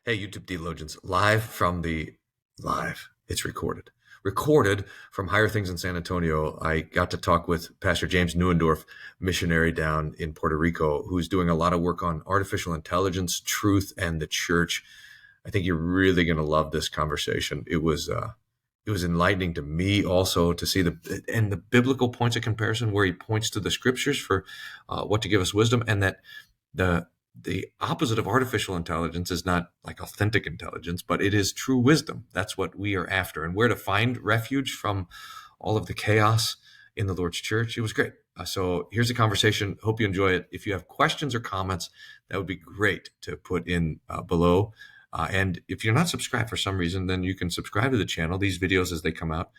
Hey, YouTube theologians, live. It's recorded from Higher Things in San Antonio. I got to talk with Pastor James Neuendorf, missionary down in Puerto Rico, who's doing a lot of work on artificial intelligence, truth, and the church. I think you're really going to love this conversation. It was enlightening to me also to see the biblical points of comparison where he points to the scriptures for what to give us wisdom, and that the opposite of artificial intelligence is not like authentic intelligence, but it is true wisdom. That's what we are after, and where to find refuge from all of the chaos in the Lord's church. It was great. So here's a conversation. Hope you enjoy it. If you have questions or comments, that would be great to put in below. And if you're not subscribed for some reason, then you can subscribe to the channel, these videos as they come out.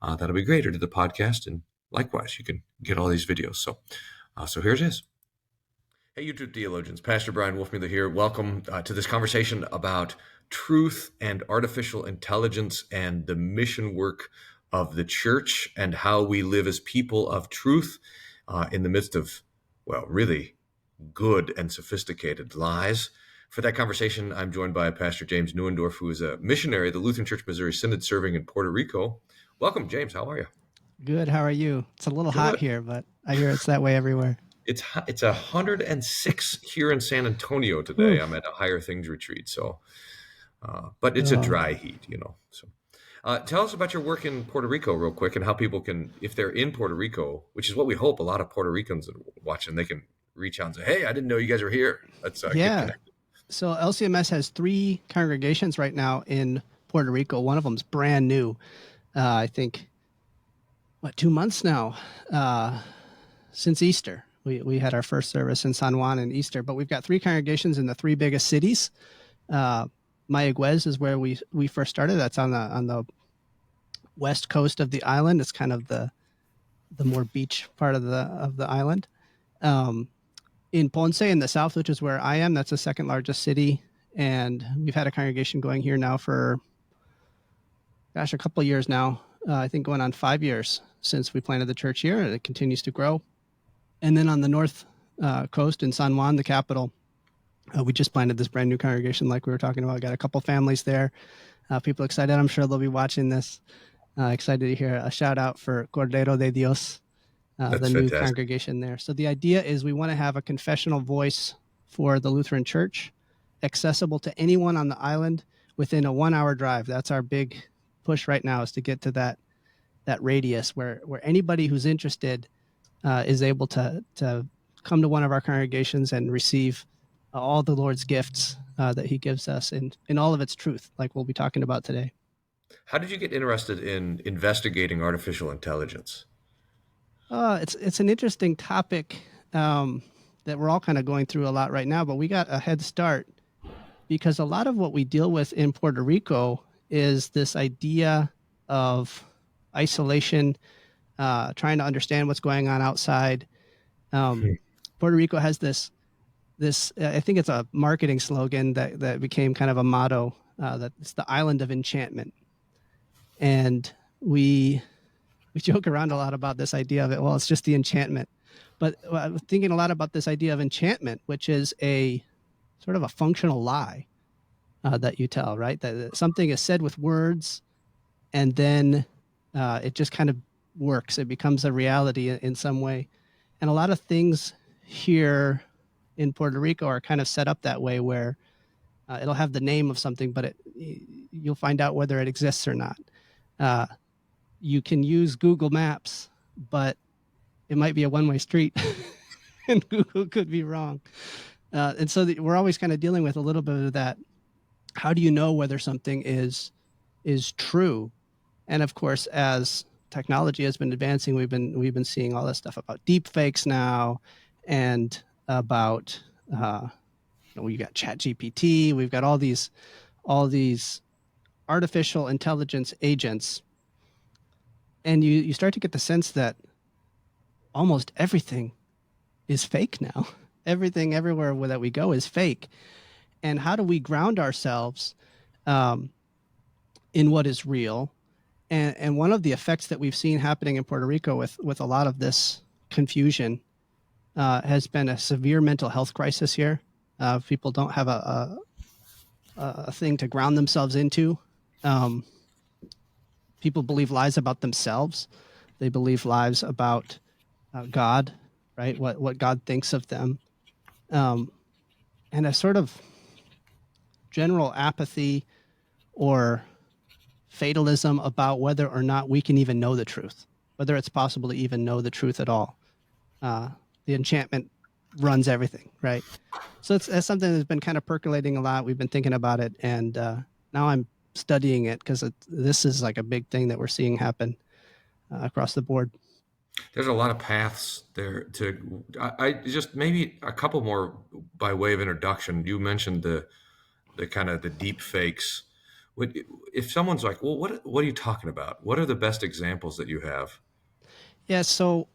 That'll be great. Or to the podcast. And likewise, you can get all these videos. So here it is. Hey, YouTube theologians, Pastor Brian Wolfmueller here. Welcome to this conversation about truth and artificial intelligence and the mission work of the church and how we live as people of truth in the midst of, well, really good and sophisticated lies. For that conversation, I'm joined by Pastor James Neuendorf, who is a missionary of the Lutheran Church Missouri Synod serving in Puerto Rico. Welcome, James. How are you? Good. How are you? It's a little hot here, but I hear it's that way everywhere. It's 106 here in San Antonio today. I'm at a Higher Things retreat, so but it's a dry heat, So, tell us about your work in Puerto Rico, real quick, and how people can, if they're in Puerto Rico, which is what we hope a lot of Puerto Ricans are watching, they can reach out and say, "Hey, I didn't know you guys were here." Let's get connected. So LCMS has 3 congregations right now in Puerto Rico. One of them's brand new. I think 2 months now since Easter. We had our first service in San Juan in Easter, but we've got 3 congregations in the 3 biggest cities. Mayagüez is where we first started. That's on the west coast of the island. It's kind of the more beach part of the island. In Ponce in the south, which is where I am, that's the second largest city, and we've had a congregation going here now for a couple of years now. I think going on 5 years since we planted the church here, and it continues to grow. And then on the north coast in San Juan, the capital, we just planted this brand new congregation like we were talking about. Got a couple families there. People excited. I'm sure they'll be watching this. Excited to hear a shout out for Cordero de Dios, the new congregation there. So the idea is we want to have a confessional voice for the Lutheran Church, accessible to anyone on the island within a 1-hour drive. That's our big push right now, is to get to that radius where anybody who's interested is able to come to one of our congregations and receive all the Lord's gifts that he gives us in all of its truth, like we'll be talking about today. How did you get interested in investigating artificial intelligence? It's an interesting topic that we're all kind of going through a lot right now, but we got a head start because a lot of what we deal with in Puerto Rico is this idea of isolation, trying to understand what's going on outside. Puerto Rico has this I think it's a marketing slogan that became kind of a motto, that it's the Island of Enchantment. And we joke around a lot about this idea of it. Well, it's just the enchantment. But I was thinking a lot about this idea of enchantment, which is a sort of a functional lie that you tell, right? That something is said with words, and then it just kind of works. It becomes a reality in some way. And a lot of things here in Puerto Rico are kind of set up that way, where it'll have the name of something, but you'll find out whether it exists or not. You can use Google Maps, but it might be a one-way street and Google could be wrong. And so we're always kind of dealing with a little bit of that. How do you know whether something is true? And of course, as technology has been advancing, we've been seeing all this stuff about deep fakes now, and about we got ChatGPT, we've got all these artificial intelligence agents, and you start to get the sense that almost everything is fake now. Everything everywhere that we go is fake. And how do we ground ourselves in what is real? And one of the effects that we've seen happening in Puerto Rico with a lot of this confusion has been a severe mental health crisis here. People don't have a thing to ground themselves into. Um, People believe lies about themselves. They believe lies about God, right? What God thinks of them, um, and a sort of general apathy or fatalism about whether or not we can even know the truth, whether it's possible to even know the truth at all. Uh, the enchantment runs everything, right? So it's something that's been kind of percolating a lot. We've been thinking about it, and now I'm studying it because this is like a big thing that we're seeing happen across the board. There's a lot of paths there to. I just maybe a couple more by way of introduction. You mentioned the kind of the deep fakes. If someone's like, well, what are you talking about? What are the best examples that you have? Yeah, so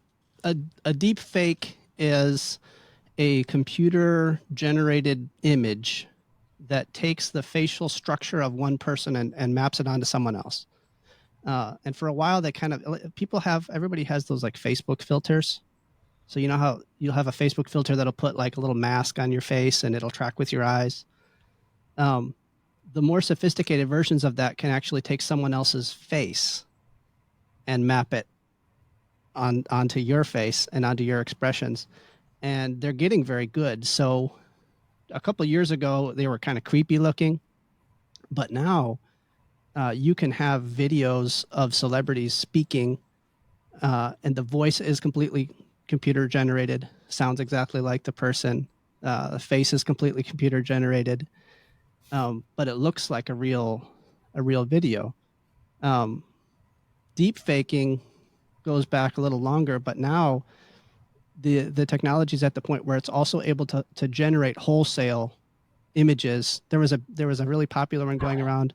a deep fake is a computer generated image that takes the facial structure of one person and maps it onto someone else. And for a while, they kind of people have everybody has those like Facebook filters. So you know how you'll have a Facebook filter that'll put like a little mask on your face and it'll track with your eyes. Um, the more sophisticated versions of that can actually take someone else's face and map it onto your face and onto your expressions, and they're getting very good. So a couple of years ago, they were kind of creepy looking, but now you can have videos of celebrities speaking, and the voice is completely computer generated, sounds exactly like the person. The face is completely computer generated, but it looks like a real video. Um, Deep faking goes back a little longer, but now the technology is at the point where it's also able to generate wholesale images. There was a really popular one going around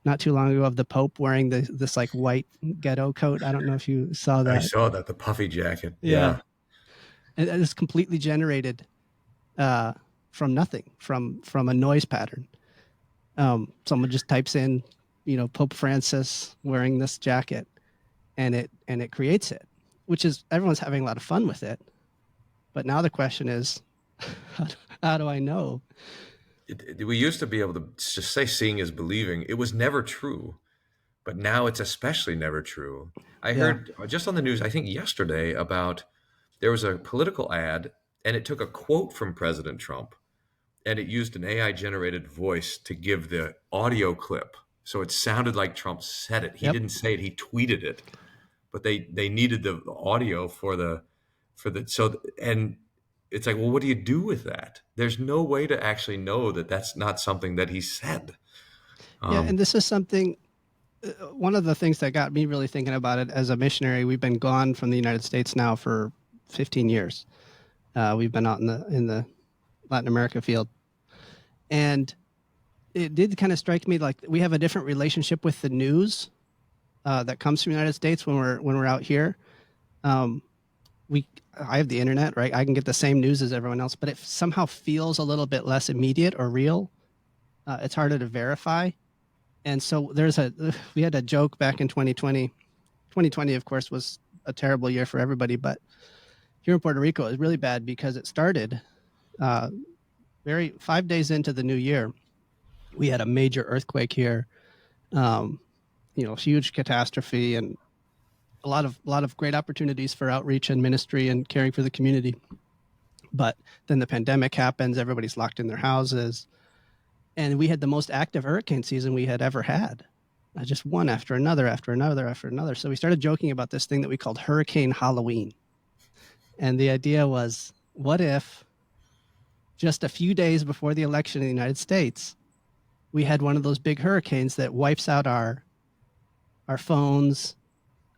not too long ago of the Pope wearing this like white ghetto coat. I don't know if you saw I that. saw that the puffy jacket. Yeah, Yeah, and it's completely generated uh, from nothing, from a noise pattern. Someone just types in, Pope Francis wearing this jacket, and it creates it, which is everyone's having a lot of fun with it. But now the question is, how do I know? we used to be able to just say seeing is believing. It was never true, but now it's especially never true. I Yeah. heard just on the news, I think yesterday, about there was a political ad and it took a quote from President Trump and it used an AI generated voice to give the audio clip. So it sounded like Trump said it. He Yep. didn't say it, he tweeted it. But they needed the audio for the so and it's like, well, what do you do with that? There's no way to actually know that that's not something that he said. Yeah, and Um, this is something. One of the things that got me really thinking about it as a missionary. We've been gone from the United States now for 15 years. We've been out in the Latin America field, and it did kind of strike me like we have a different relationship with the news that comes from the United States when we're out here. Um, we I have the internet, right? I can get the same news as everyone else, but it somehow feels a little bit less immediate or real. It's harder to verify, and so we had a joke back in 2020. 2020, of course, was a terrible year for everybody, but here in Puerto Rico, it was really bad because it started uh, 5 days into the new year. We had a major earthquake here, um, huge catastrophe, and a lot of great opportunities for outreach and ministry and caring for the community. But then the pandemic happens, everybody's locked in their houses, and we had the most active hurricane season we had ever had. Just one after another, after another, after another. So we started joking about this thing that we called Hurricane Halloween. And the idea was, what if just a few days before the election in the United States, we had one of those big hurricanes that wipes out our phones,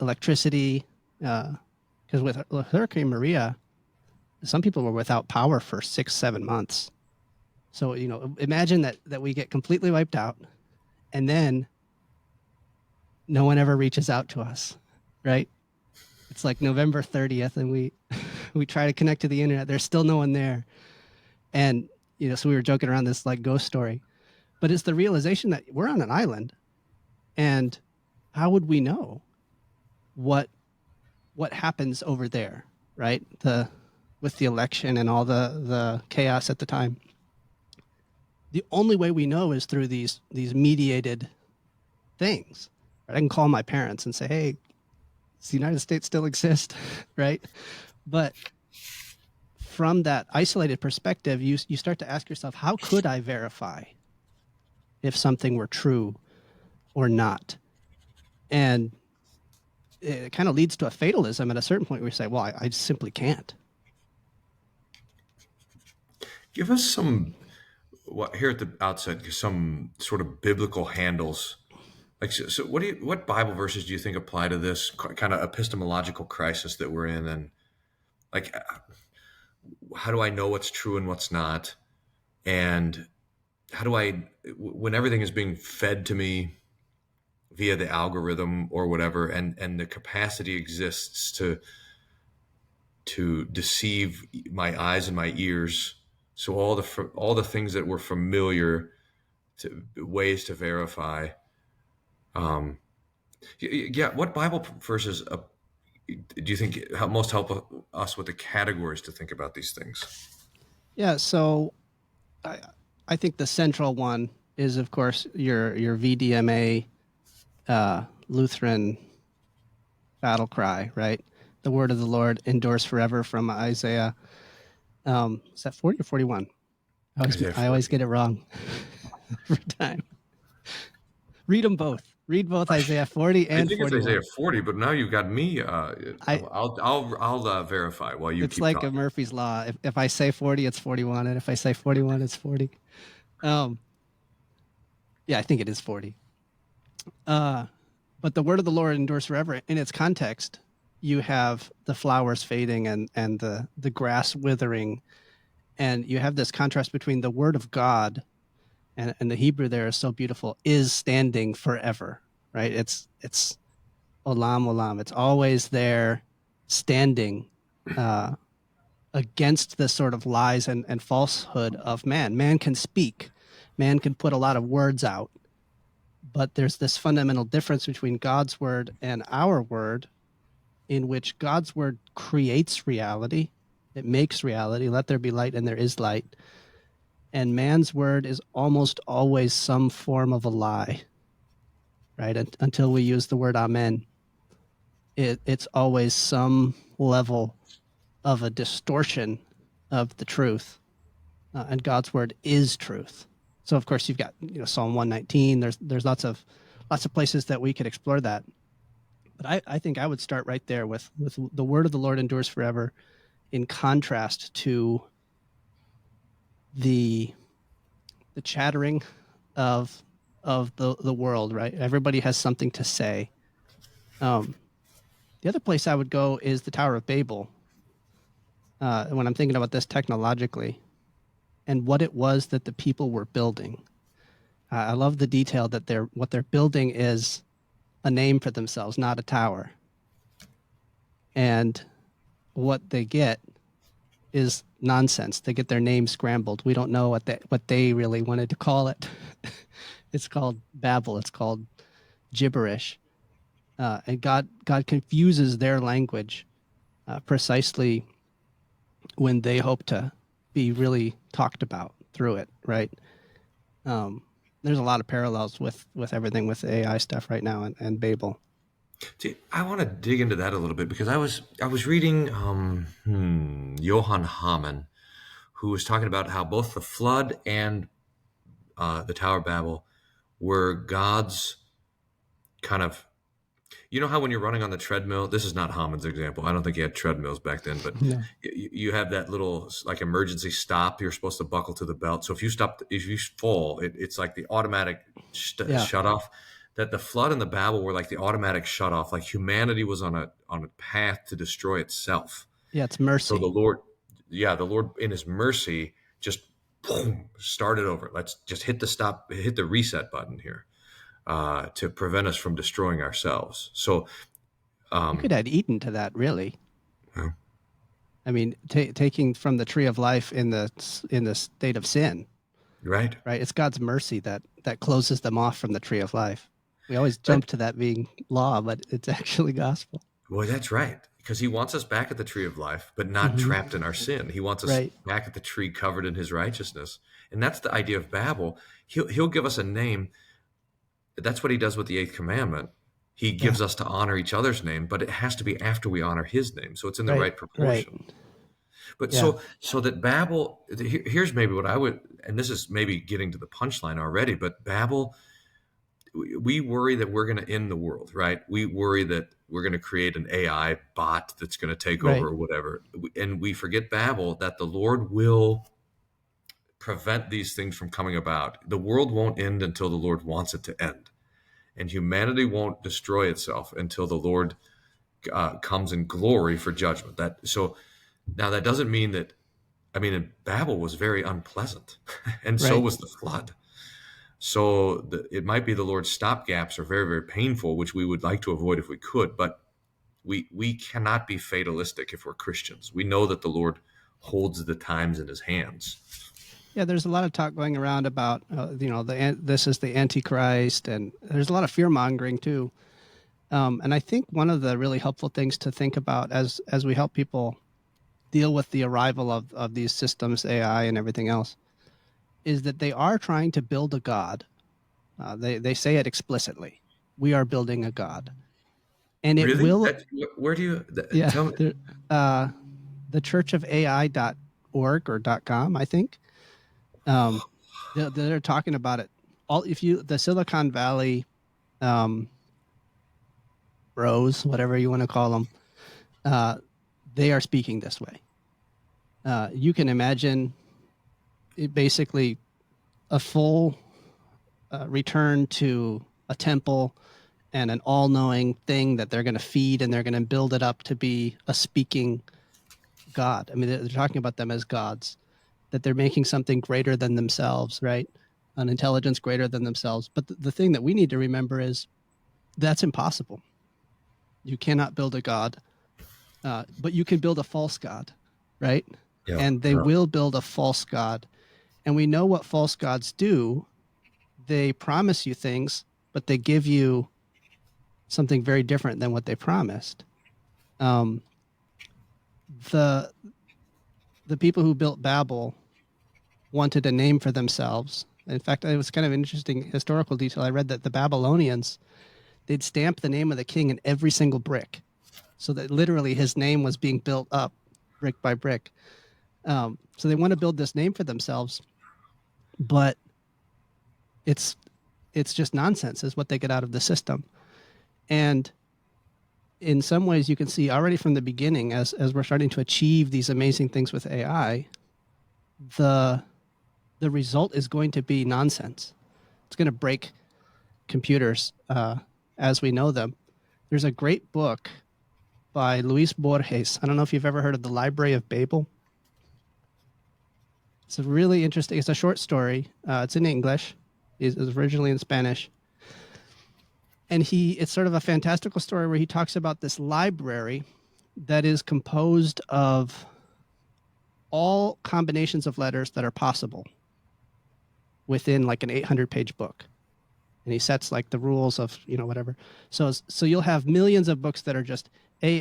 electricity? Because with Hurricane Maria, some people were without power for 6, 7 months. So imagine that we get completely wiped out, and then no one ever reaches out to us, right? It's like November 30th, and we try to connect to the internet. There's still no one there, and so we were joking around this like ghost story, but it's the realization that we're on an island, and how would we know what what happens over there, right? The With the election and all the chaos at the time. the only way we know is through these mediated things. Right? I can call my parents and say, "Hey, does the United States still exist?" Right? But from that isolated perspective, you start to ask yourself, how could I verify if something were true or not? And it kind of leads to a fatalism at a certain point where you say, well, I simply can't. Give us some, here at the outset, some sort of biblical handles. Like, so what Bible verses do you think apply to this kind of epistemological crisis that we're in? And like, how do I know what's true and what's not? And how do I, when everything is being fed to me via the algorithm or whatever, and the capacity exists to deceive my eyes and my ears, so all the things that were familiar to ways to verify. Um, yeah, what Bible verses do you think most help us with the categories to think about these things? Yeah, so I, I think the central one is, of course, your VDMA Lutheran battle cry, right? The word of the Lord endures forever from Isaiah. Is that 40 or 41? Isaiah I always 40. get it wrong every time. Read them both. Read both Isaiah 40 I and think it's Isaiah 41. 40, but now you've got me. I I'll verify while you It's keep like a talking. Murphy's law. If I say 40, it's 41, and if I say 41, it's 40. Um, yeah, I think it is 40. Uh, but the word of the Lord endures forever. In its context, you have the flowers fading and the grass withering, and you have this contrast between the word of God, and the Hebrew there is so beautiful, is standing forever, right? It's olam olam. It's always there, standing uh, against the sort of lies and falsehood of man. Man can speak, man can put a lot of words out, but there's this fundamental difference between God's word and our word, in which God's word creates reality, it makes reality. Let there be light, and there is light. And man's word is almost always some form of a lie, right? Until we use the word amen, it's always some level of a distortion of the truth, and God's word is truth. So of course you've got Psalm 119. There's lots of places that we could explore that, but I think I would start right there with the word of the Lord endures forever, in contrast to the chattering of the world. Right, everybody has something to say. Um, the other place I would go is the Tower of Babel. When I'm thinking about this technologically and what it was that the people were building. I love the detail that what they're building is a name for themselves, not a tower. And what they get is nonsense. They get their name scrambled. We don't know what they really wanted to call it. It's called Babel. It's called gibberish. And God confuses their language precisely when they hope to be really talked about through it, right? Um, there's a lot of parallels with everything with AI stuff right now and Babel. See, I want to dig into that a little bit because I was reading Johann Hamann, who was talking about how both the flood and the Tower of Babel were God's kind of, how when you're running on the treadmill, this is not Hamann's example. I don't think he had treadmills back then, but No. you have that little like emergency stop. You're supposed to buckle to the belt. So if you fall, it's like the automatic Yeah. shut off. That the flood and the Babel were like the automatic shut off. Like humanity was on a path to destroy itself. Yeah. It's So mercy. the Lord in His mercy just boom, started over. Let's just hit the reset button here to prevent us from destroying ourselves. So, You could um, add Eden to that, really. uh, I mean, taking from the tree of life in the state of sin, right? right? It's God's mercy that closes them off from the tree of life. We always But jump to that being law, but it's actually gospel. boy, that's right. because he wants us back at the tree of life, but not Hmm. trapped in our sin. He wants us Right. back at the tree covered in his righteousness. And that's the idea of Babel. He'll give us a name. That's what he does with the eighth commandment. He Yeah. gives us to honor each other's name, but it has to be after we honor his name. So it's in the Right. right Right. proportion. But Yeah. so that Babel, here's maybe what I would, and this is maybe getting to the punchline already, but Babel, we worry that we're going to end the world, right? We worry that we're going to create an AI bot that's going to take over Right. or whatever. And we forget Babel, that the Lord will prevent these things from coming about. The world won't end until the Lord wants it to end. And humanity won't destroy itself until the Lord comes in glory for judgment. That so now that doesn't mean that, I mean, Babel was very unpleasant, and so Right. was the flood. So it might be the Lord's stopgaps are very, very painful, which we would like to avoid if we could. But we cannot be fatalistic if we're Christians. We know that the Lord holds the times in His hands. Yeah, there's a lot of talk going around about this is the Antichrist, and there's a lot of fear mongering too. And I think one of the really helpful things to think about as we help people deal with the arrival of these systems, AI and everything else, is that they are trying to build a god. They say it explicitly. We are building a god, and it Really? will. That where do you Yeah, tell me? uh, the churchofai.org or .com, I think. Um, they're talking about it. All if you the Silicon Valley um, bros, whatever you want to call them, uh, they are speaking this way. You can imagine it basically a full return to a temple and an all-knowing thing that they're going to feed, and they're going to build it up to be a speaking God. I mean, they're talking about them as gods, that they're making something greater than themselves, right? An intelligence greater than themselves. But the thing that we need to remember is that's impossible. You cannot build a God, but you can build a false God, right? Yeah, And they yeah. will build a false God. And we know what false gods do. They promise you things, but they give you something very different than what they promised. Um, the the people who built Babel wanted a name for themselves. In fact, it was kind of an interesting historical detail. I read that the Babylonians, they'd stamp the name of the king in every single brick, so that literally his name was being built up brick by brick. So they want to build this name for themselves, but it's it's just nonsense, is what they get out of the system. And in some ways, you can see already from the beginning, as we're starting to achieve these amazing things with AI, the the result is going to be nonsense. It's going to break computers as we know them. There's a great book by Luis Borges. I don't know if you've ever heard of the Library of Babel. It's a really interesting. It's a short story. It's in English. It was originally in Spanish, and it's sort of a fantastical story where he talks about this library that is composed of all combinations of letters that are possible within like an 800-page book. And he sets like the rules of whatever. So you'll have millions of books that are just A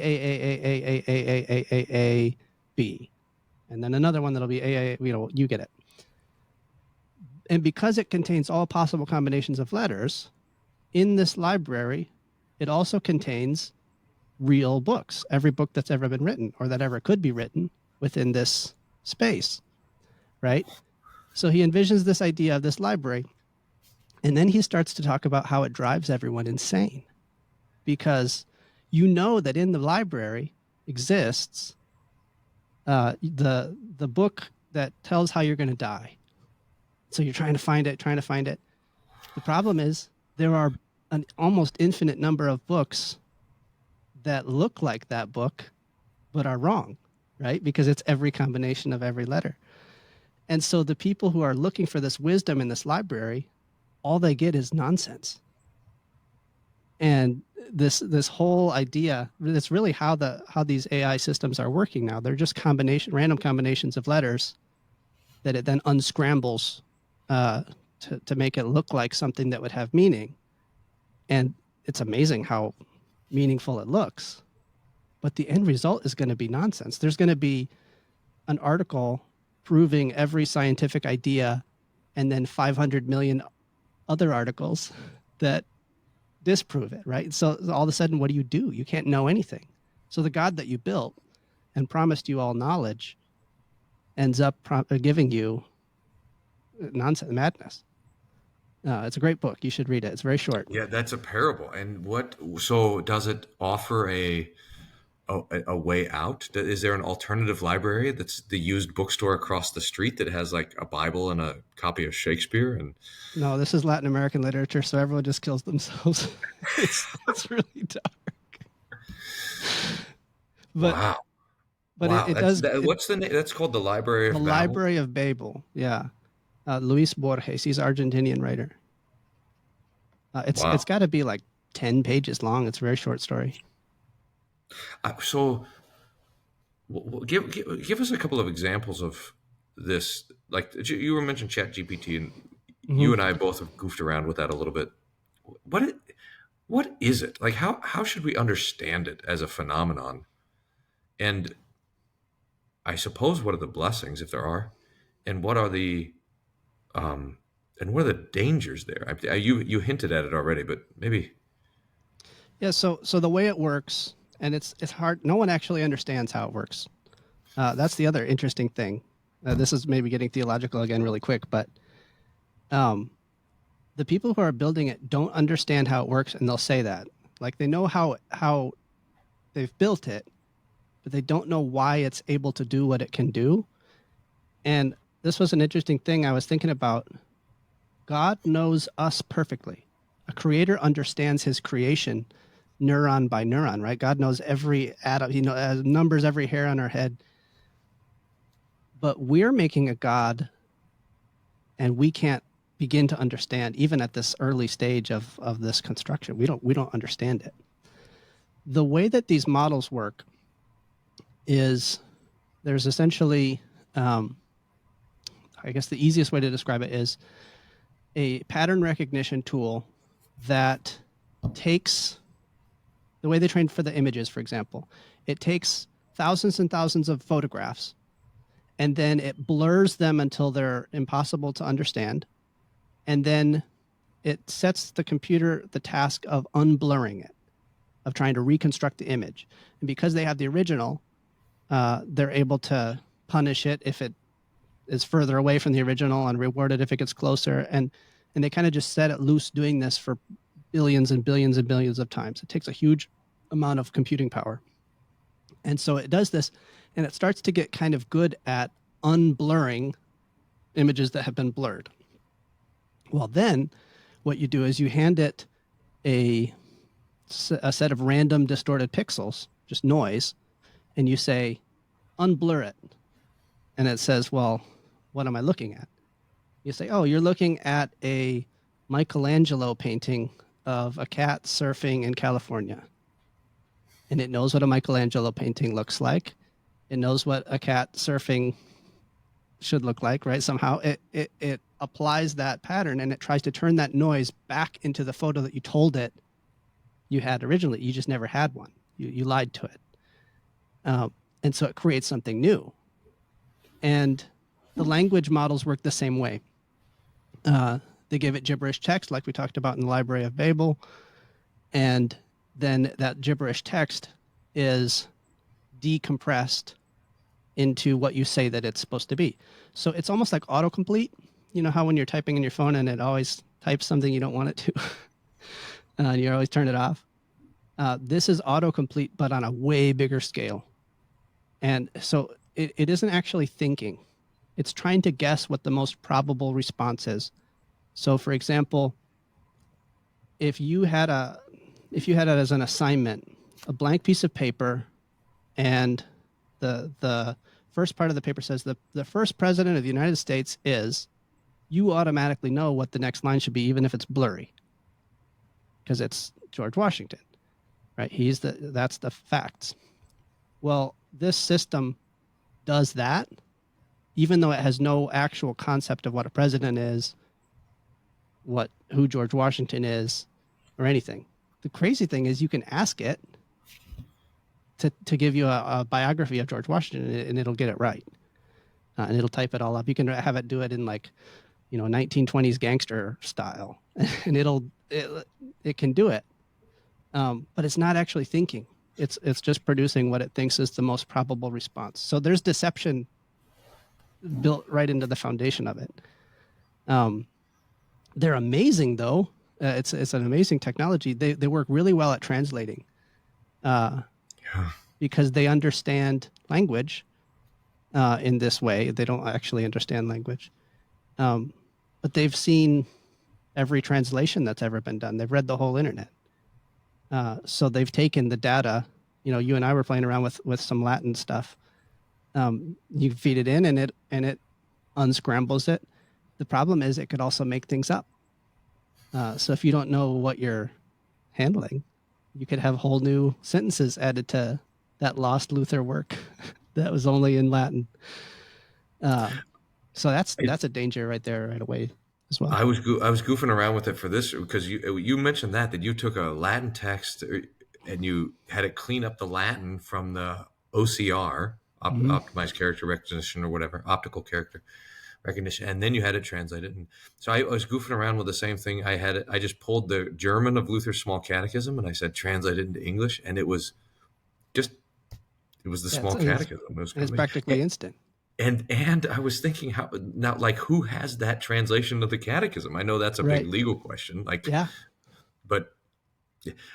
B, and then another one that'll be A. You get it. And because it contains all possible combinations of letters in this library, it also contains real books, every book that's ever been written or that ever could be written within this space, right? So he envisions this idea of this library, and then he starts to talk about how it drives everyone insane, because that in the library exists the book that tells how you're going to die. So you're trying to find it, trying to find it. The problem is there are an almost infinite number of books that look like that book but are wrong, right? Because it's every combination of every letter. And so the people who are looking for this wisdom in this library, all they get is nonsense. And this whole idea, that's really how these AI systems are working now. They're just random combinations of letters that it then unscrambles to make it look like something that would have meaning. And it's amazing how meaningful it looks, but the end result is going to be nonsense. There's going to be an article proving every scientific idea and then 500 million other articles that disprove it, right? So all of a sudden, what do? You can't know anything. So the God that you built and promised you all knowledge ends up giving you nonsense, madness. It's a great book. You should read it. It's very short. Yeah, that's a parable. And so does it offer a way out? Is there an alternative library that's the used bookstore across the street that has like a Bible and a copy of Shakespeare? And No, this is Latin American literature, so everyone just kills themselves. It's really dark. But wow, but wow, it does what's the name? That's called the Library the of Babel. Library of Babel. Yeah, Luis Borges. He's an Argentinian writer. It's Wow. got to be like 10 pages long. It's a very short story. So give us a couple of examples of this. Like you were mentioning Chat GPT, and Mm-hmm. you and I both have goofed around with that a little bit. What it, what is it? Like how should we understand it as a phenomenon? And I suppose what are the blessings, if there are, and what are the um, and what are the dangers there? You hinted at it already, but maybe. Yeah. So the way it works, and it's hard. No one actually understands how it works. That's the other interesting thing. This is maybe getting theological again really quick, but um, the people who are building it don't understand how it works, and they'll say that. Like they know how they've built it, but they don't know why it's able to do what it can do. And this was an interesting thing I was thinking about. God knows us perfectly. A creator understands his creation neuron by neuron, right? God knows every atom, he numbers every hair on our head. But we're making a God and we can't begin to understand, even at this early stage of this construction. We don't understand it. The way that these models work is there's essentially, I guess the easiest way to describe it is a pattern recognition tool that takes the way they trained for the images, for example, it takes thousands and thousands of photographs and then it blurs them until they're impossible to understand. And then it sets the computer the task of unblurring it, of trying to reconstruct the image. And because they have the original, they're able to punish it if it is further away from the original and reward it if it gets closer. And they kind of just set it loose doing this for billions and billions and billions of times. It takes a huge amount of computing power. And so it does this, and it starts to get kind of good at unblurring images that have been blurred. Well, then what you do is you hand it a set of random distorted pixels, just noise, and you say, unblur it. And it says, well, what am I looking at? You say, oh, you're looking at a Michelangelo painting of a cat surfing in California. And it knows what a Michelangelo painting looks like. It knows what a cat surfing should look like, right? Somehow it applies that pattern and it tries to turn that noise back into the photo that you told it you had originally. You just never had one. You lied to it. And so it creates something new. And the language models work the same way. They give it gibberish text, like we talked about in the Library of Babel. And then that gibberish text is decompressed into what you say that it's supposed to be. So it's almost like autocomplete. You know how when you're typing in your phone and it always types something you don't want it to, and you always turn it off? This is autocomplete, but on a way bigger scale. And so it isn't actually thinking. It's trying to guess what the most probable response is. So for example, if you had it as an assignment, a blank piece of paper, and the first part of the paper says the first president of the United States is, you automatically know what the next line should be, even if it's blurry, because it's George Washington, right? That's the facts. Well, this system does that, even though it has no actual concept of what a president is, who George Washington is, or anything. The crazy thing is you can ask it, to give you a biography of George Washington, and it'll get it right, and it'll type it all up. You can have it do it in like 1920s gangster style, and it can do it, but it's not actually thinking. It's just producing what it thinks is the most probable response. So there's deception built right into the foundation of it. They're amazing though. It's an amazing technology. They work really well at translating, Yeah. because they understand language in this way. They don't actually understand language, but they've seen every translation that's ever been done. They've read the whole internet. So they've taken the data. You and I were playing around with some Latin stuff. You feed it in, and it unscrambles it. The problem is it could also make things up. So if you don't know what you're handling, you could have whole new sentences added to that lost Luther work that was only in Latin. So that's a danger right there right away as well. I was goofing around with it for this because you mentioned that you took a Latin text and you had it clean up the Latin from the OCR, optimized character recognition or whatever, optical character recognition, and then you had it translated. And so I was goofing around with the same thing. I just pulled the German of Luther's Small Catechism and I said translate it into English, and it was the Small Catechism. It's practically instant. And I was thinking who has that translation of the Catechism? I know that's a big legal question. Yeah. But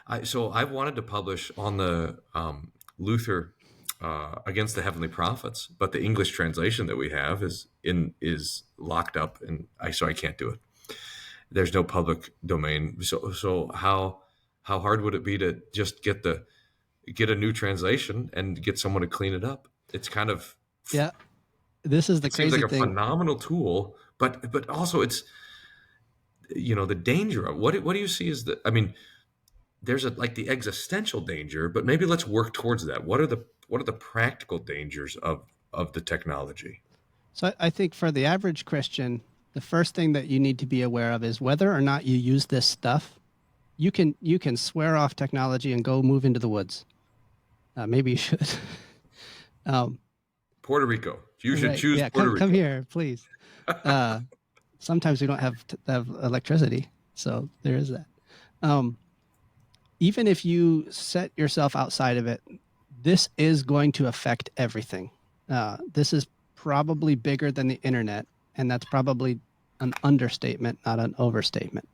I've wanted to publish on the Luther Against the Heavenly Prophets, but the English translation that we have is locked up, and so I can't do it. There's no public domain. So how hard would it be to just get a new translation and get someone to clean it up? It's kind of This is the crazy thing. Seems like a phenomenal tool, but also it's the danger of what do you see as there's the existential danger, but maybe let's work towards that. What are the practical dangers of the technology? So I think for the average Christian, the first thing that you need to be aware of is whether or not you use this stuff. You can swear off technology and go move into the woods. Maybe you should. Puerto Rico. You should choose Puerto Rico. Come here, please. Sometimes we don't have electricity, so there is that. Even if you set yourself outside of it, this is going to affect everything. This is probably bigger than the internet, and that's probably an understatement, not an overstatement.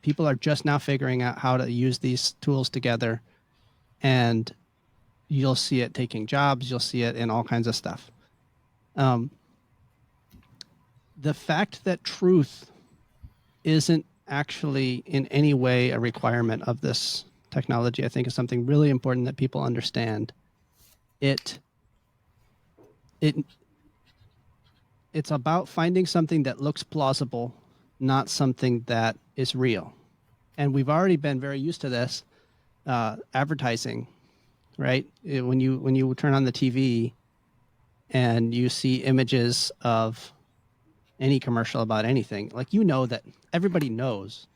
People are just now figuring out how to use these tools together, and you'll see it taking jobs. You'll see it in all kinds of stuff. The fact that truth isn't actually in any way a requirement of this technology, I think, is something really important that people understand. It's about finding something that looks plausible, not something that is real. And we've already been very used to this. Advertising, right? When you turn on the TV and you see images of any commercial about anything, that everybody knows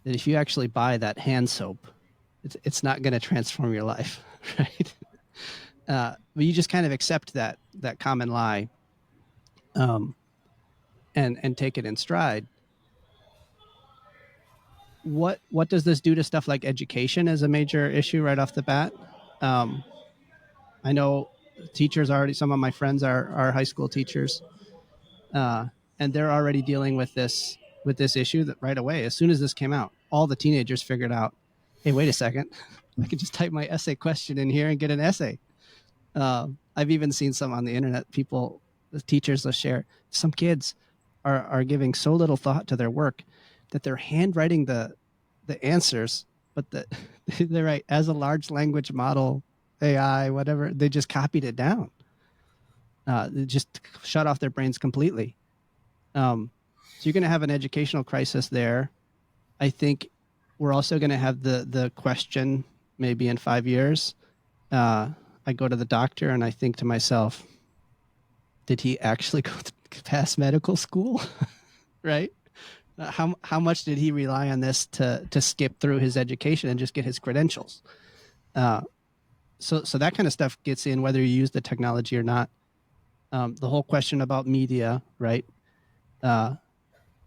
that if you actually buy that hand soap, it's not going to transform your life, right? But you just kind of accept that common lie, and take it in stride. What does this do to stuff like education as a major issue right off the bat? I know teachers already. Some of my friends are high school teachers, and they're already dealing with this issue that right away. As soon as this came out, all the teenagers figured out, hey, wait a second, I could just type my essay question in here and get an essay. I've even seen some on the internet. The teachers will share. Some kids are giving so little thought to their work that they're handwriting the answers, but they write as a large language model, AI, whatever. They just copied it down. They just shut off their brains completely. So you're going to have an educational crisis there. I think we're also going to have the question maybe in 5 years. I go to the doctor and I think to myself, did he actually go past medical school? Right? How much did he rely on this to skip through his education and just get his credentials? So that kind of stuff gets in whether you use the technology or not. The whole question about media, right?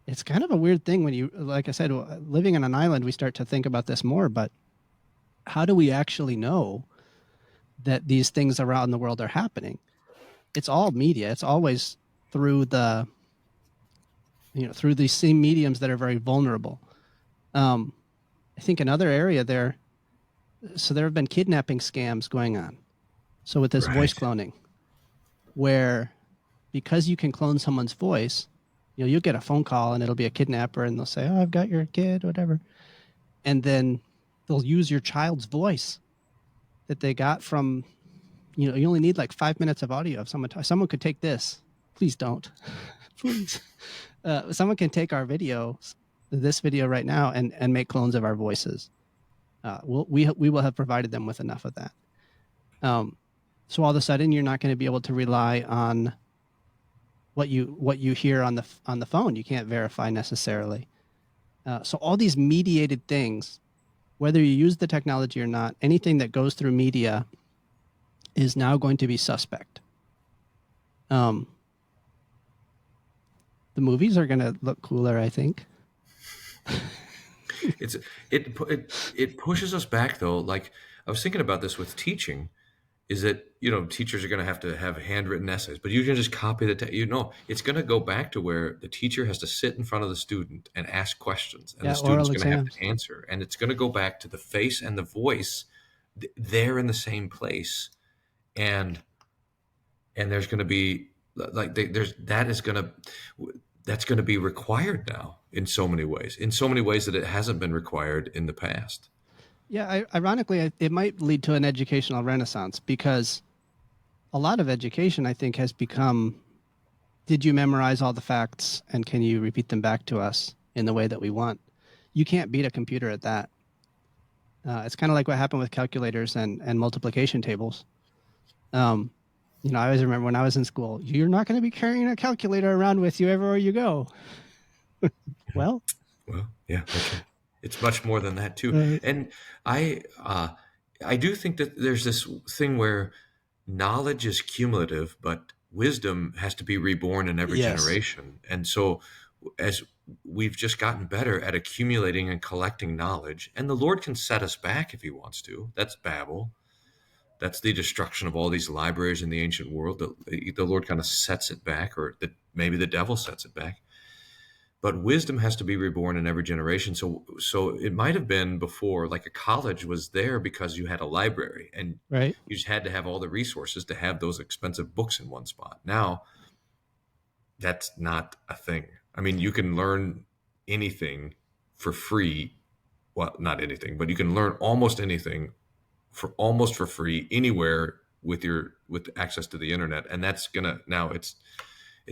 It's kind of a weird thing when you, like I said, living on an island, we start to think about this more. But how do we actually know that these things around the world are happening? It's all media. It's always through through these same mediums that are very vulnerable. Um, I think another area there, so there have been kidnapping scams going on. So with this voice Right. cloning, where because you can clone someone's voice, you'll get a phone call and it'll be a kidnapper and they'll say, "Oh, I've got your kid," whatever, and then they'll use your child's voice that they got from. You only need like 5 minutes of audio of someone. Someone could take this. Please don't, please. Someone can take our video, this video right now, and make clones of our voices. We will have provided them with enough of that. So all of a sudden, you're not going to be able to rely on what you hear on the phone. You can't verify necessarily. So all these mediated things, whether you use the technology or not, anything that goes through media is now going to be suspect. The movies are going to look cooler, I think. It pushes us back though. Like I was thinking about this with teaching, is that teachers are going to have handwritten essays, but you can just copy it's going to go back to where the teacher has to sit in front of the student and ask questions, and the Yeah, student's oral going to have exams. to answer, and it's going to go back to the face and the voice. They're in the same place, and there's going to be like there's that is going to that's going to be required now in so many ways that it hasn't been required in the past. Yeah, ironically, it might lead to an educational renaissance because a lot of education, I think, has become, did you memorize all the facts and can you repeat them back to us in the way that we want? You can't beat a computer at that. It's kind of like what happened with calculators and multiplication tables. Um, I always remember when I was in school, you're not going to be carrying a calculator around with you everywhere you go. Well, Well, yeah, that's right. It's much more than that too. right. And I I do think that there's this thing where knowledge is cumulative, but wisdom has to be reborn in every Yes. generation. And so as we've just gotten better at accumulating and collecting knowledge, and the Lord can set us back if he wants to. That's Babel. That's the destruction of all these libraries in the ancient world. The Lord kind of sets it back, or maybe the devil sets it back. But wisdom has to be reborn in every generation. So it might have been before, like a college was there because you had a library and Right. you just had to have all the resources to have those expensive books in one spot. Now that's not a thing. I mean, you can learn anything for free. Well, not anything, but you can learn almost anything for free anywhere with access to the internet. And that's gonna now it's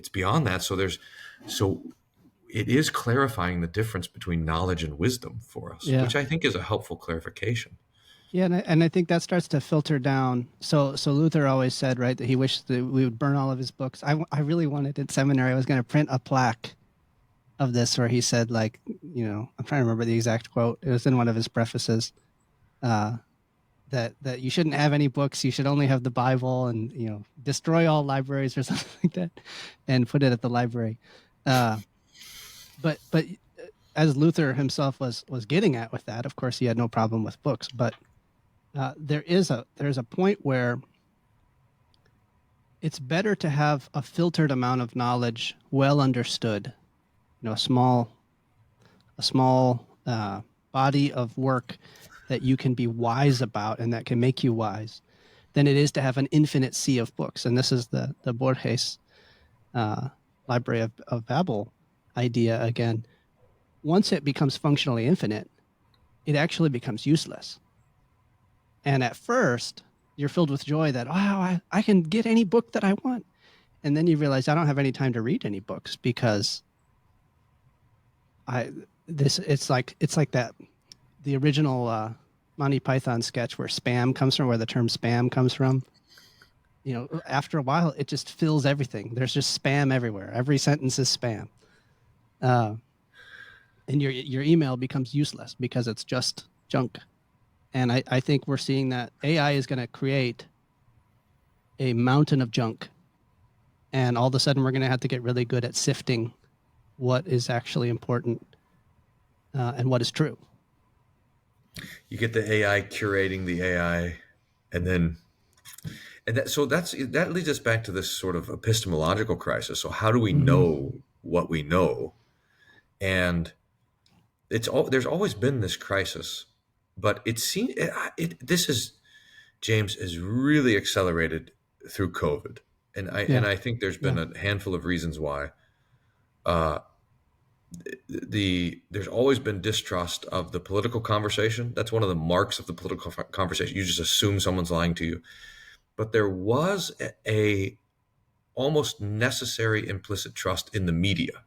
beyond that. So it is clarifying the difference between knowledge and wisdom for us, Yeah. which I think is a helpful clarification. Yeah, and I think that starts to filter down. So Luther always said, right, that he wished that we would burn all of his books. I really wanted in seminary, I was going to print a plaque of this where he said, like, I'm trying to remember the exact quote. It was in one of his prefaces, uh, that you shouldn't have any books. You should only have the Bible, and destroy all libraries or something like that, and put it at the library. Uh, but as Luther himself was getting at with that, of course, he had no problem with books, but there's a point where it's better to have a filtered amount of knowledge well understood, a small body of work that you can be wise about and that can make you wise, than it is to have an infinite sea of books. And this is the Borges uh, Library of Babel idea again. Once it becomes functionally infinite, it actually becomes useless. And at first, you're filled with joy that, wow, I can get any book that I want. And then you realize I don't have any time to read any books because it's like that the original Monty Python sketch where spam comes from, where the term spam comes from. After a while, it just fills everything. There's just spam everywhere. Every sentence is spam, and your email becomes useless because it's just junk. And I think we're seeing that AI is going to create a mountain of junk. And all of a sudden, we're going to have to get really good at sifting what is actually important and what is true. You get the AI curating the AI, and then that leads us back to this sort of epistemological crisis. So how do we Mm-hmm. know what we know? And there's always been this crisis, but it seems this is James is really accelerated through COVID, and Yeah. I think there's been Yeah. a handful of reasons why. Uh, there's always been distrust of the political conversation. That's one of the marks of the political conversation. You just assume someone's lying to you. But there was a almost necessary implicit trust in the media.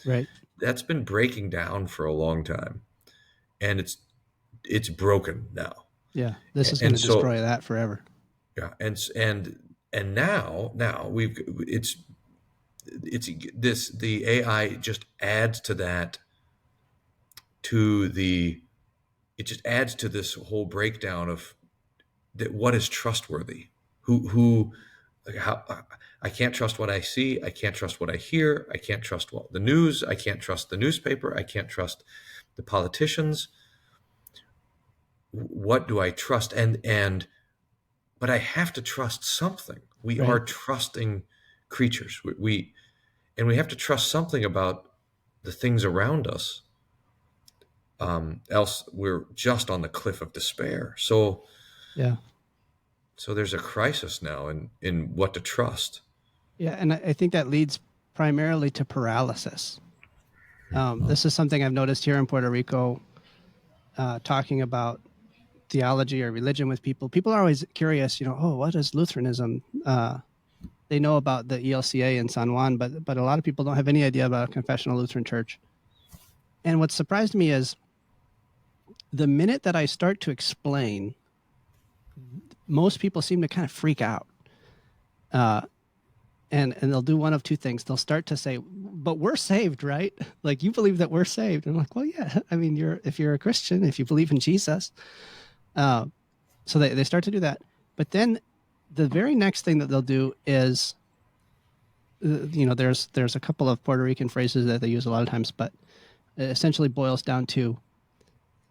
Right. That's been breaking down for a long time, and it's broken now. Yeah. This is going And to so destroy that forever. yeah, and now we've it's this the AI just adds to that to the it just adds to this whole breakdown of that what is trustworthy, who like how I can't trust what I see, I can't trust what I hear, I can't trust the news, I can't trust the newspaper, I can't trust the politicians. What do I trust? And but I have to trust something. We are Right. trusting creatures. We have to trust something about the things around us. Else we're just on the cliff of despair. Yeah. So there's a crisis now in what to trust. Yeah. And I think that leads primarily to paralysis. This is something I've noticed here in Puerto Rico, talking about theology or religion with people. People are always curious, oh, what is Lutheranism? They know about the ELCA in San Juan, but a lot of people don't have any idea about a confessional Lutheran church. And what surprised me is the minute that I start to explain, most people seem to kind of freak out. And they'll do one of two things. They'll start to say, "But we're saved, right? Like you believe that we're saved." And I'm like, "Well, yeah. I mean, if you're a Christian, if you believe in Jesus." So they start to do that. But then the very next thing that they'll do is, there's a couple of Puerto Rican phrases that they use a lot of times, but it essentially boils down to,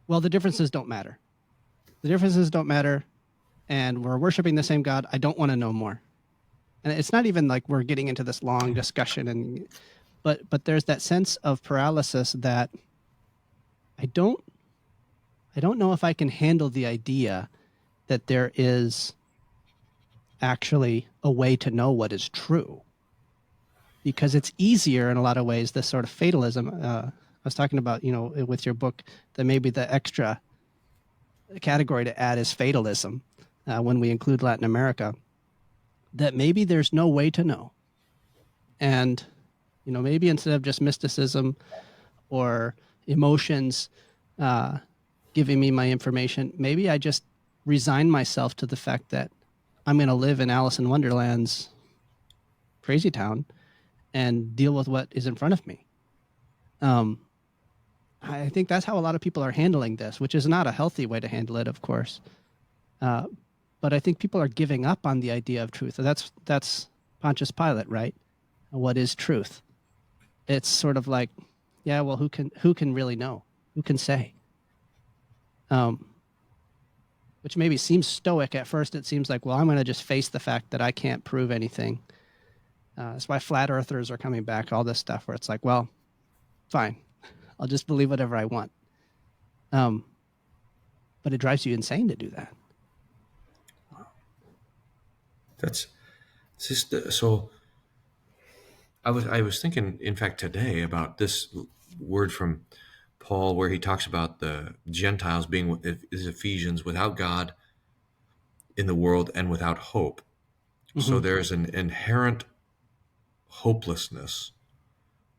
well, the differences don't matter. The differences don't matter, and we're worshiping the same God. I don't want to know more. And it's not even like we're getting into this long discussion, but there's that sense of paralysis that I don't know if I can handle the idea that there is actually a way to know what is true, because it's easier in a lot of ways. This sort of fatalism I was talking about, with your book, that maybe the extra category to add is fatalism when we include Latin America. That maybe there's no way to know, and maybe instead of just mysticism or emotions giving me my information, maybe I just resign myself to the fact that I'm going to live in Alice in Wonderland's crazy town and deal with what is in front of me. I think that's how a lot of people are handling this, which is not a healthy way to handle it, of course. But I think people are giving up on the idea of truth. That's Pontius Pilate, right? What is truth? It's sort of like, yeah, well, who can really know? Who can say? Which maybe seems stoic at first. It seems like, well, I'm going to just face the fact that I can't prove anything. That's why flat earthers are coming back, all this stuff where it's like, well, fine, I'll just believe whatever I want. But it drives you insane to do that. That's just so. I was thinking, in fact, today about this word from Paul, where he talks about the Gentiles being is Ephesians without God in the world and without hope. Mm-hmm. So there's an inherent hopelessness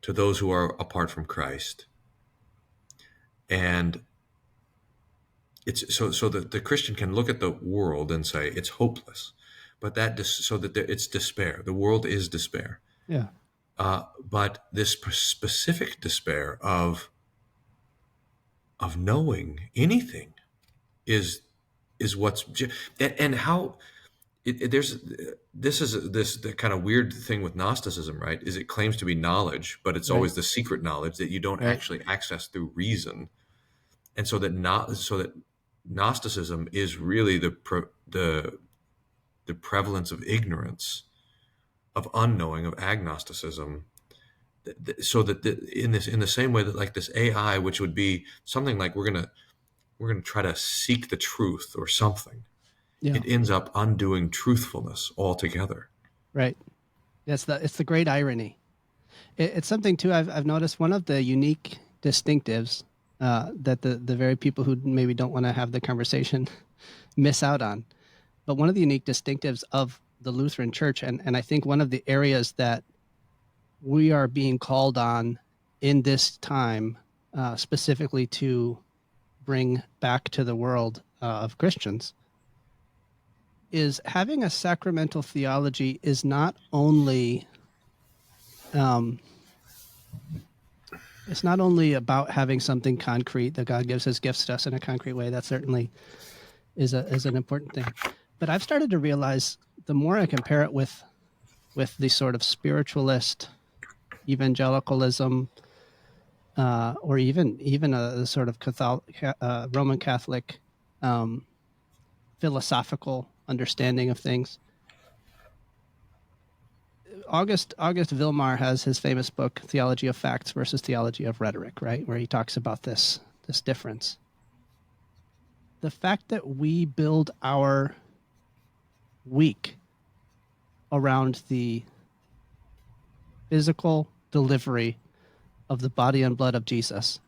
to those who are apart from Christ, and it's so that the Christian can look at the world and say it's hopeless, but it's despair. The world is despair. Yeah. But this specific despair of knowing anything is is what's and how there's this the kind of weird thing with Gnosticism, right? Is it claims to be knowledge, but it's Right. always the secret knowledge that you don't Right. actually access through reason, and so that Gnosticism is really the prevalence of ignorance, of unknowing, of agnosticism. So that in the same way that like this AI, which would be something like we're gonna try to seek the truth or something, Yeah. it ends up undoing truthfulness altogether. Right. It's the great irony. It's something too. I've noticed one of the unique distinctives that the very people who maybe don't want to have the conversation miss out on. But one of the unique distinctives of the Lutheran Church, and I think one of the areas that we are being called on in this time, specifically to bring back to the world of Christians, is having a sacramental theology is not only um, it's not only about having something concrete that God gives His gifts to us in a concrete way. That certainly is an important thing. But I've started to realize the more I compare it with the sort of spiritualist evangelicalism, or even a sort of Roman Catholic um, philosophical understanding of things. August Vilmar has his famous book Theology of Facts versus Theology of Rhetoric, right, where he talks about this difference. The fact that we build our week around the physical delivery of the body and blood of Jesus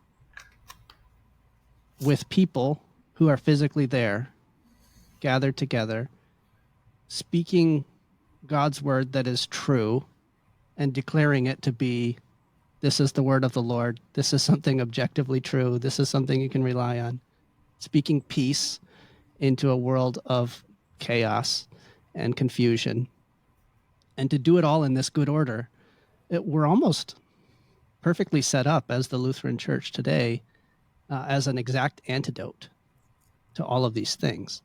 with people who are physically there, gathered together, speaking God's word that is true and declaring it to be, this is the word of the Lord. This is something objectively true. This is something you can rely on. Speaking peace into a world of chaos and confusion. And to do it all in this good order, we're almost perfectly set up as the Lutheran Church today as an exact antidote to all of these things.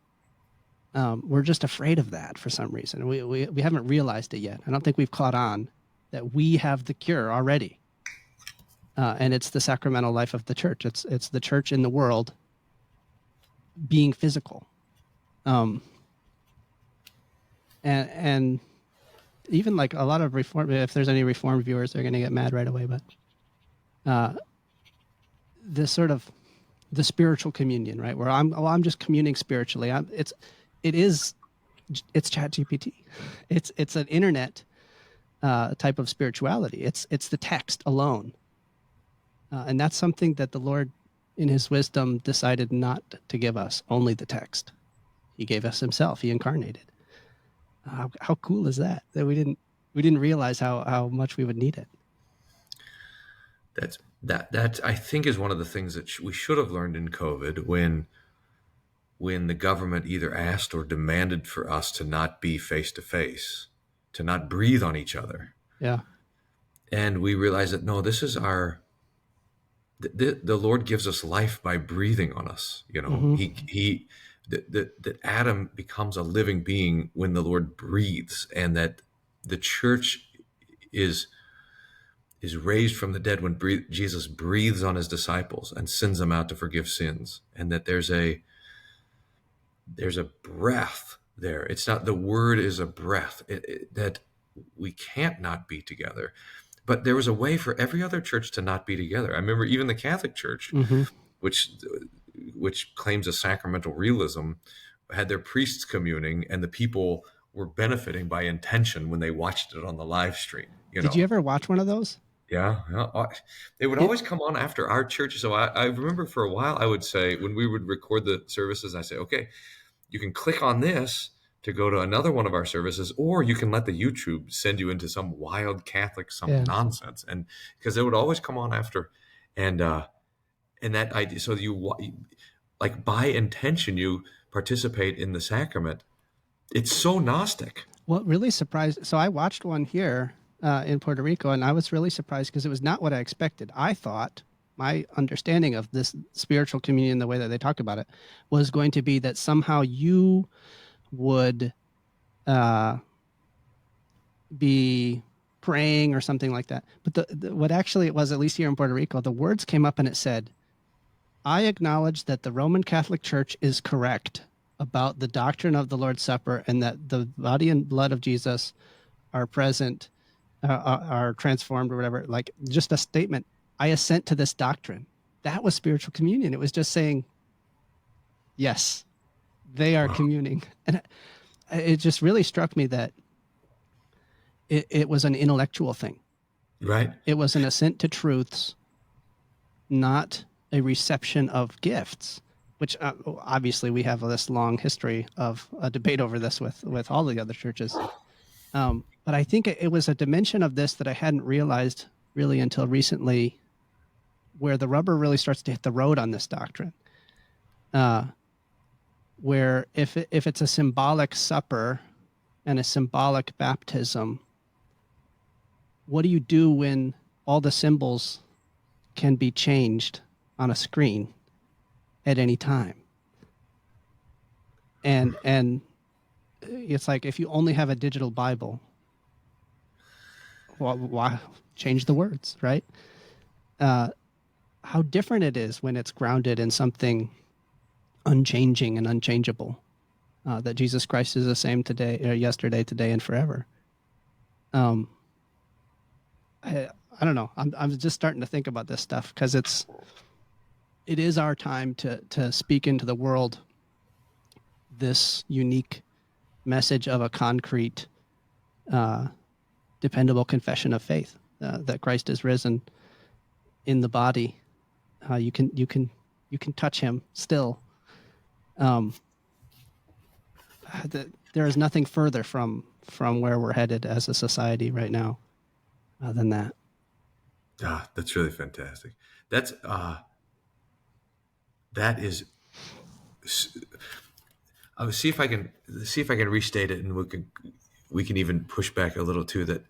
We're just afraid of that for some reason. We haven't realized it yet. I don't think we've caught on that we have the cure already. And it's the sacramental life of the church. It's the church in the world being physical. And even like a lot of reform, if there's any reform viewers, they're going to get mad right away. But this sort of the spiritual communion, right? Where I'm just communing spiritually. It's ChatGPT. It's an internet type of spirituality. It's the text alone, and that's something that the Lord, in His wisdom, decided not to give us. Only the text. He gave us Himself. He incarnated. How cool is that? That we didn't realize how much we would need it. That I think is one of the things that we should have learned in COVID when the government either asked or demanded for us to not be face to face, to not breathe on each other. Yeah. And we realized that no, this is the Lord gives us life by breathing on us. Mm-hmm. That Adam becomes a living being when the Lord breathes, and that the church is raised from the dead when Jesus breathes on His disciples and sends them out to forgive sins, and that there's a breath there. It's not, the word is a breath that we can't not be together. But there was a way for every other church to not be together. I remember even the Catholic Church, Mm-hmm. which claims a sacramental realism, had their priests communing, and the people were benefiting by intention when they watched it on the live stream. Did you ever watch one of those? Yeah, they would always come on after our church. So I remember for a while I would say, when we would record the services, I say, okay, you can click on this to go to another one of our services, or you can let the YouTube send you into some wild Catholic nonsense. And because they would always come on after, and that idea. So like by intention, you participate in the sacrament. It's so Gnostic. Well, really surprised. So I watched one here in Puerto Rico, and I was really surprised because it was not what I expected. I thought my understanding of this spiritual communion, the way that they talk about it, was going to be that somehow you would be praying or something like that. But what actually it was, at least here in Puerto Rico, the words came up and it said, I acknowledge that the Roman Catholic Church is correct about the doctrine of the Lord's Supper and that the body and blood of Jesus are present, are transformed or whatever. Like just a statement. I assent to this doctrine. That was spiritual communion. It was just saying, yes, they are Wow. communing. And it just really struck me that it was an intellectual thing. Right. It was an assent to truths, not a reception of gifts, which obviously we have this long history of a debate over this with all the other churches. But I think it was a dimension of this that I hadn't realized really until recently, where the rubber really starts to hit the road on this doctrine. Where if it's a symbolic supper and a symbolic baptism, what do you do when all the symbols can be changed on a screen at any time? And it's like, if you only have a digital Bible, well, why change the words, right? How different it is when it's grounded in something unchanging and unchangeable. That Jesus Christ is the same today, or yesterday, today, and forever. I don't know. I'm just starting to think about this stuff because it is our time to speak into the world this unique message of a concrete, dependable confession of faith, that Christ is risen in the body. You can touch him still. There is nothing further from where we're headed as a society right now than that. That's really fantastic. That's that is. I'll see if I can restate it, and we can even push back a little too. That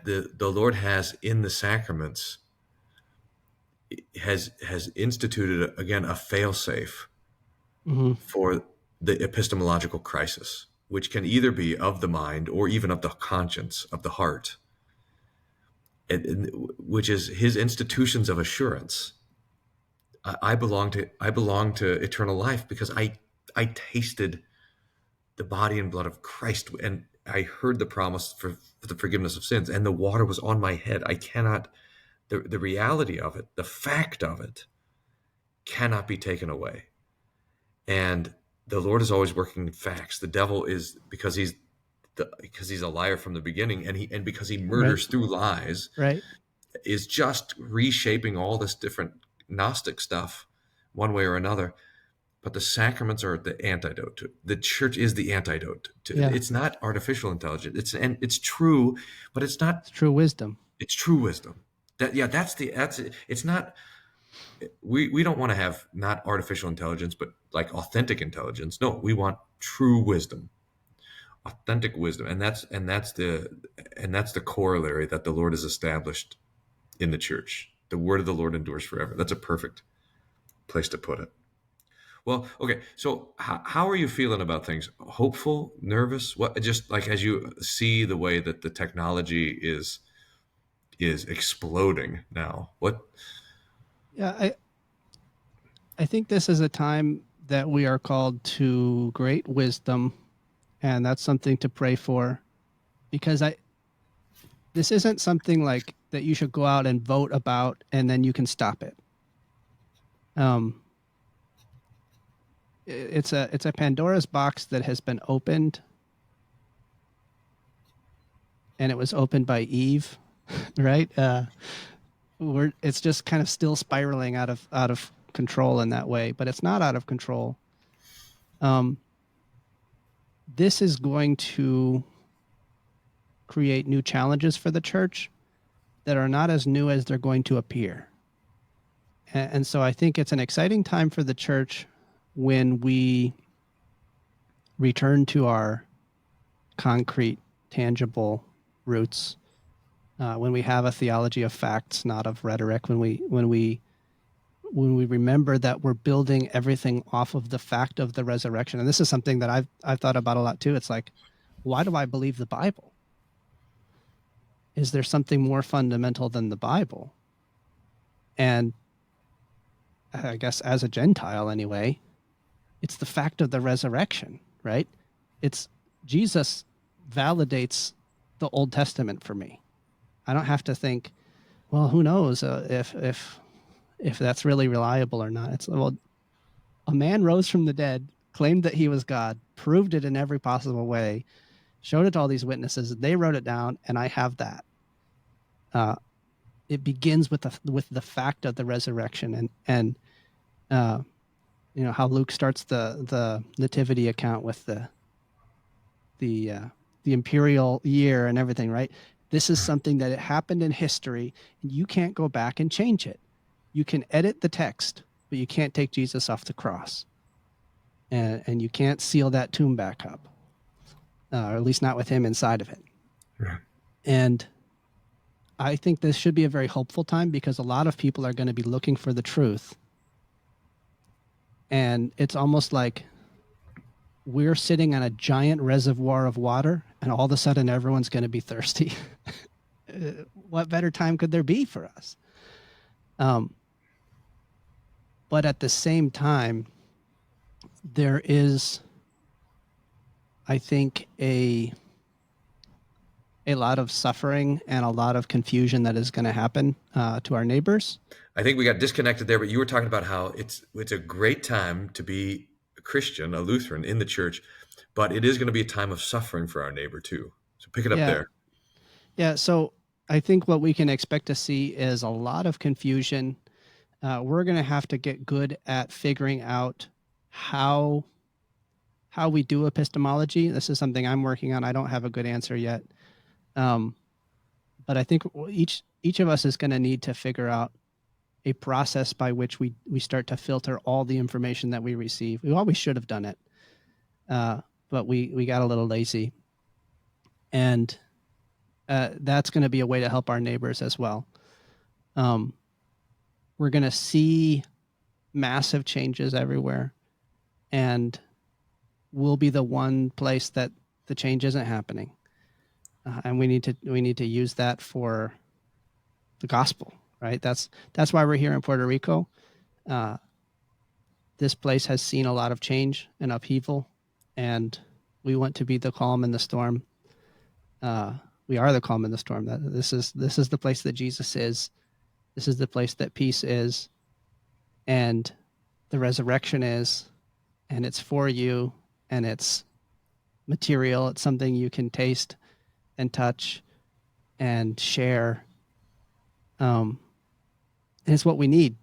the Lord has in the sacraments has instituted again a failsafe Mm-hmm. for the epistemological crisis, which can either be of the mind or even of the conscience, of the heart, which is his institutions of assurance. I belong to eternal life because I tasted the body and blood of Christ, and I heard the promise for the forgiveness of sins, and the water was on my head. I cannot, the reality of it, the fact of it, cannot be taken away. And the Lord is always working in facts. The devil is, because he's a liar from the beginning, and because he murders through lies, Right. is just reshaping all this different Gnostic stuff one way or another. But the sacraments are the antidote to it. The church is the antidote to it. It's not artificial intelligence. It's true, but it's not. It's true wisdom. It's true wisdom. It's not. We don't want to have not artificial intelligence, but like authentic intelligence. No, we want true wisdom, authentic wisdom, and that's the corollary that the Lord has established in the church. The word of the Lord endures forever. That's a perfect place to put it. Well, okay. So how are you feeling about things? Hopeful, nervous? What, just like as you see the way that the technology is exploding now? What? Yeah, I think this is a time that we are called to great wisdom, and that's something to pray for, because this isn't something like that you should go out and vote about and then you can stop it. It's a Pandora's box that has been opened, and it was opened by Eve, right? It's just kind of still spiraling out of control in that way, but it's not out of control. This is going to create new challenges for the church that are not as new as they're going to appear. And so I think it's an exciting time for the church when we return to our concrete, tangible roots, when we have a theology of facts, not of rhetoric, when we remember that we're building everything off of the fact of the resurrection. And this is something that I've thought about a lot too. It's like, why do I believe the Bible? Is there something more fundamental than the Bible? And I guess as a Gentile anyway, it's the fact of the resurrection, right? It's Jesus validates the Old Testament for me. I don't have to think, well, who knows if that's really reliable or not. It's, well, a man rose from the dead, claimed that he was God, proved it in every possible way, showed it to all these witnesses. They wrote it down, and I have that. It begins with the fact of the resurrection, and how Luke starts the nativity account with the imperial year and everything, right? This is something that it happened in history, and you can't go back and change it. You can edit the text, but you can't take Jesus off the cross, and you can't seal that tomb back up, or at least not with him inside of it. Right. And I think this should be a very hopeful time, because a lot of people are going to be looking for the truth. And it's almost like we're sitting on a giant reservoir of water, and all of a sudden everyone's going to be thirsty. What better time could there be for us? But at the same time, there is, I think, a lot of suffering and a lot of confusion that is going to happen to our neighbors. I think we got disconnected there, but you were talking about how it's a great time to be a Christian, a Lutheran in the church, but it is going to be a time of suffering for our neighbor too. So pick it up there. Yeah. So I think what we can expect to see is a lot of confusion. We're going to have to get good at figuring out how we do epistemology. This is something I'm working on. I don't have a good answer yet. But I think each of us is going to need to figure out a process by which we start to filter all the information that we receive. We always should have done it, but we got a little lazy. And that's going to be a way to help our neighbors as well. We're going to see massive changes everywhere, and we'll be the one place that the change isn't happening. And we need to use that for the gospel, right? That's why we're here in Puerto Rico. This place has seen a lot of change and upheaval, and we want to be the calm in the storm. We are the calm in the storm. This is the place that Jesus is. This is the place that peace is, and the resurrection is, and it's for you, and it's material. It's something you can taste and touch and share. And it's what we need.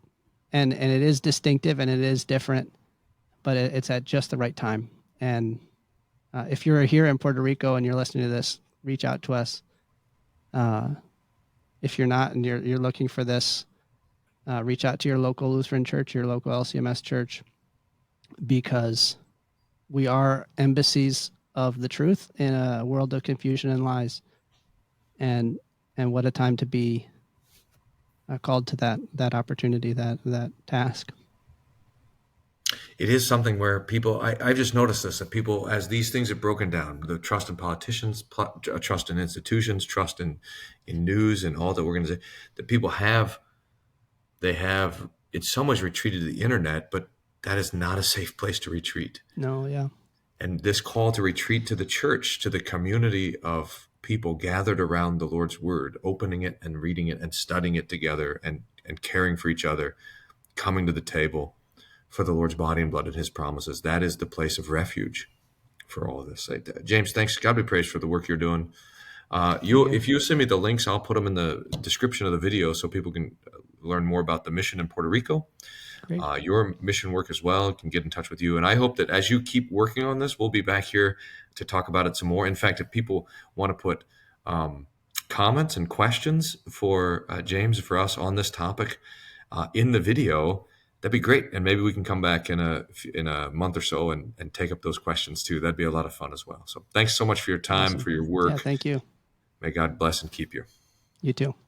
And it is distinctive and it is different, but it's at just the right time. And if you're here in Puerto Rico and you're listening to this, reach out to us. If you're not and you're looking for this, reach out to your local Lutheran church, your local LCMS church, because we are embassies of the truth in a world of confusion and lies. And what a time to be called to that opportunity, that task. It is something where people, I've just noticed this, that people, as these things have broken down, the trust in politicians, trust in institutions, trust in news and all the organizations, that people have in some ways retreated to the internet, but that is not a safe place to retreat. No, yeah. And this call to retreat to the church, to the community of people gathered around the Lord's word, opening it and reading it and studying it together and caring for each other, coming to the table for the Lord's body and blood and his promises. That is the place of refuge for all of this. James, thanks. God be praised for the work you're doing. If you send me the links, I'll put them in the description of the video so people can learn more about the mission in Puerto Rico. Your mission work as well, can get in touch with you. And I hope that as you keep working on this, we'll be back here to talk about it some more. In fact, if people want to put comments and questions for James, for us on this topic in the video, that'd be great. And maybe we can come back in a month or so and take up those questions too. That'd be a lot of fun as well. So thanks so much for your time, for your work. Yeah, thank you. May God bless and keep you. You too.